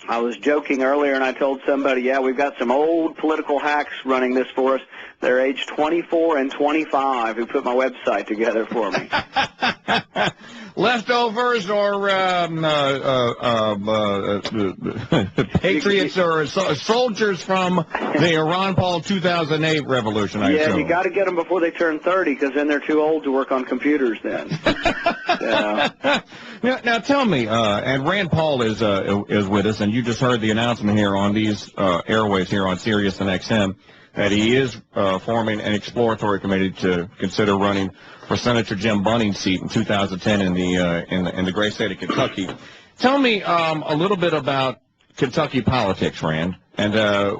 I was joking earlier, and I told somebody, yeah, we've got some old political hacks running this for us. They're age 24 and 25 who put my website together for me. Leftovers or patriots or soldiers from the Ron Paul 2008 revolution, I assume. Yeah, you got to get them before they turn 30, because then they're too old to work on computers then. Now tell me, and Rand Paul is with us, and you just heard the announcement here on these airwaves here on Sirius and XM that he is forming an exploratory committee to consider running for Senator Jim Bunning's seat in 2010 in the great state of Kentucky. Tell me a little bit about Kentucky politics, Rand, and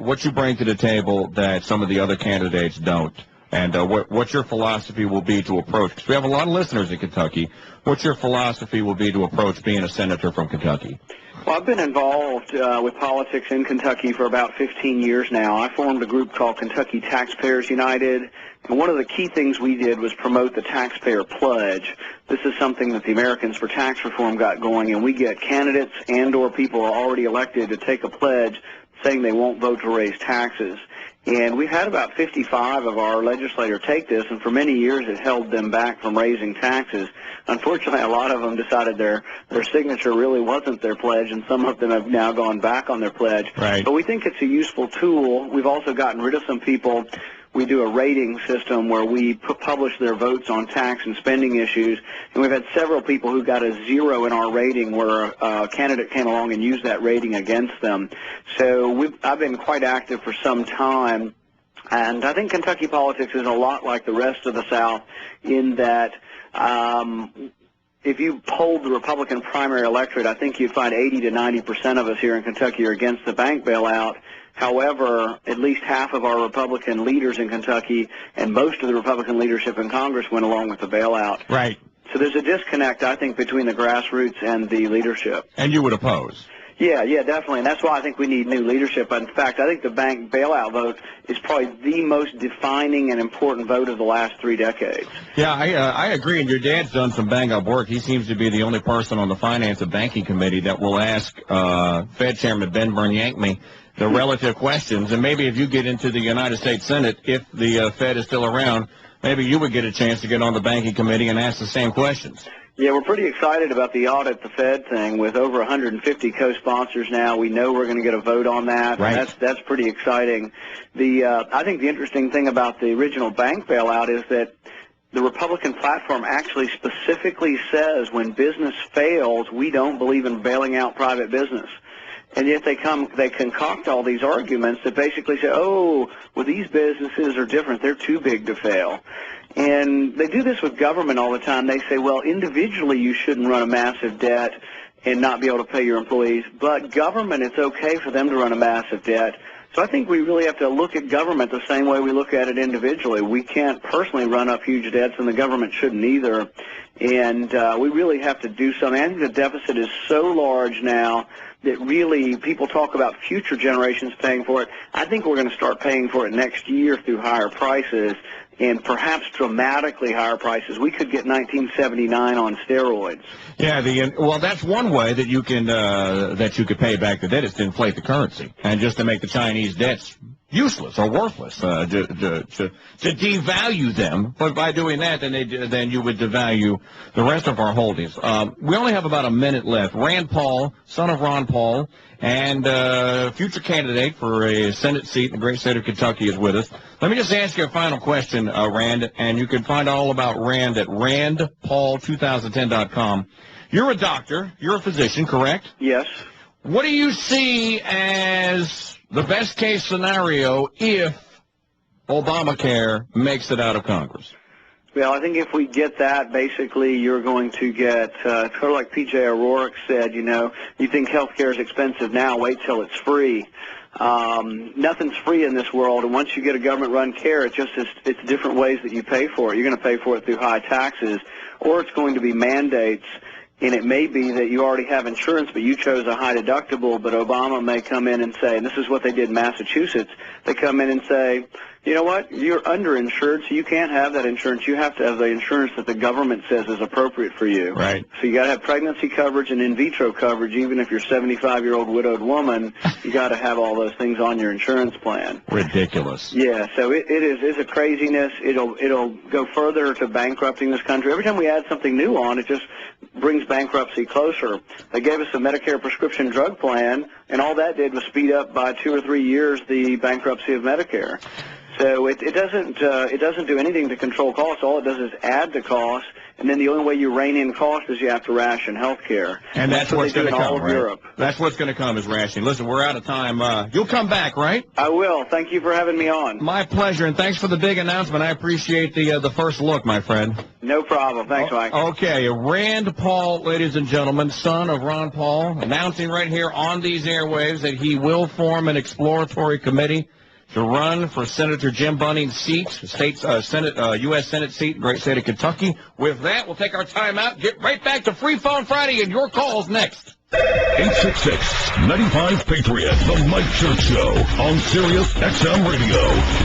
what you bring to the table that some of the other candidates don't, and what your philosophy will be to approach, because we have a lot of listeners in Kentucky, what your philosophy will be to approach being a senator from Kentucky. Well, I've been involved with politics in Kentucky for about 15 years now. I formed a group called Kentucky Taxpayers United, and one of the key things we did was promote the taxpayer pledge. This is something that the Americans for Tax Reform got going, and we get candidates and or people who are already elected to take a pledge saying they won't vote to raise taxes. And we've had about 55 of our legislators take this, and for many years it held them back from raising taxes. Unfortunately, a lot of them decided their signature really wasn't their pledge, and some of them have now gone back on their pledge. Right. But we think it's a useful tool. We've also gotten rid of some people. We do a rating system where we publish their votes on tax and spending issues, and we've had several people who got a 0 in our rating where a candidate came along and used that rating against them. So I've been quite active for some time, and I think Kentucky politics is a lot like the rest of the South in that if you polled the Republican primary electorate, I think you'd find 80 to 90% of us here in Kentucky are against the bank bailout. However, at least half of our Republican leaders in Kentucky and most of the Republican leadership in Congress went along with the bailout. Right. So there's a disconnect, I think, between the grassroots and the leadership. And you would oppose? Yeah, definitely. And that's why I think we need new leadership. In fact, I think the bank bailout vote is probably the most defining and important vote of the last 3 decades. Yeah, I agree. And your dad's done some bang-up work. He seems to be the only person on the Finance and Banking Committee that will ask Fed Chairman Ben Bernanke the relative questions. And maybe if you get into the United States Senate, if the Fed is still around, maybe you would get a chance to get on the Banking Committee and ask the same questions. Yeah, we're pretty excited about the audit the Fed thing with over 150 co-sponsors now. We know we're going to get a vote on that. Right. That's pretty exciting. I think the interesting thing about the original bank bailout is that the Republican platform actually specifically says when business fails, we don't believe in bailing out private business. And yet they concoct all these arguments that basically say, oh, well, these businesses are different. They're too big to fail. And they do this with government all the time. They say, well, individually you shouldn't run a massive debt and not be able to pay your employees. But government, it's okay for them to run a massive debt. So I think we really have to look at government the same way we look at it individually. We can't personally run up huge debts, and the government shouldn't either. And we really have to do something. I think the deficit is so large now that really people talk about future generations paying for it. I think we're going to start paying for it next year through higher prices and perhaps dramatically higher prices. We could get 1979 on steroids. Yeah, well, that's one way that you can could pay back the debt is to inflate the currency and just to make the Chinese debts useless or worthless, to devalue them. But by doing that, then you would devalue the rest of our holdings. We only have about a minute left. Rand Paul, son of Ron Paul, and future candidate for a Senate seat in the great state of Kentucky is with us. Let me just ask you a final question, Rand, and you can find all about Rand at randpaul2010.com. You're a doctor. You're a physician, correct? Yes. What do you see as the best case scenario if Obamacare makes it out of Congress? Well, I think if we get that, basically you're going to get, sort of like P.J. O'Rourke said, you think health care is expensive now, wait till it's free. Nothing's free in this world, and once you get a government-run care, it's different ways that you pay for it. You're going to pay for it through high taxes, or it's going to be mandates. And it may be that you already have insurance, but you chose a high deductible, but Obama may come in and say, and this is what they did in Massachusetts, they come in and say, you know what, you're underinsured, so you can't have that insurance. You have to have the insurance that the government says is appropriate for you. Right. So you got to have pregnancy coverage and in vitro coverage. Even if you're a 75-year-old widowed woman, you got to have all those things on your insurance plan. Ridiculous. Yeah, so it's a craziness. It'll go further to bankrupting this country. Every time we add something new on, it just brings bankruptcy closer. They gave us a Medicare prescription drug plan, and all that did was speed up by 2 or 3 years the bankruptcy of Medicare. So it doesn't do anything to control costs. All it does is add to costs, and then the only way you rein in cost is you have to ration health care. And that's what's going to come, all of right? Europe. That's what's going to come is rationing. Listen, we're out of time. You'll come back, right? I will. Thank you for having me on. My pleasure, and thanks for the big announcement. I appreciate the first look, my friend. No problem. Thanks, Mike. Okay, Rand Paul, ladies and gentlemen, son of Ron Paul, announcing right here on these airwaves that he will form an exploratory committee to run for Senator Jim Bunning's seat, U.S. Senate seat, great state of Kentucky. With that, we'll take our time out, get right back to Free Phone Friday, and your calls next. 866-95 Patriot, The Mike Church Show on Sirius XM Radio.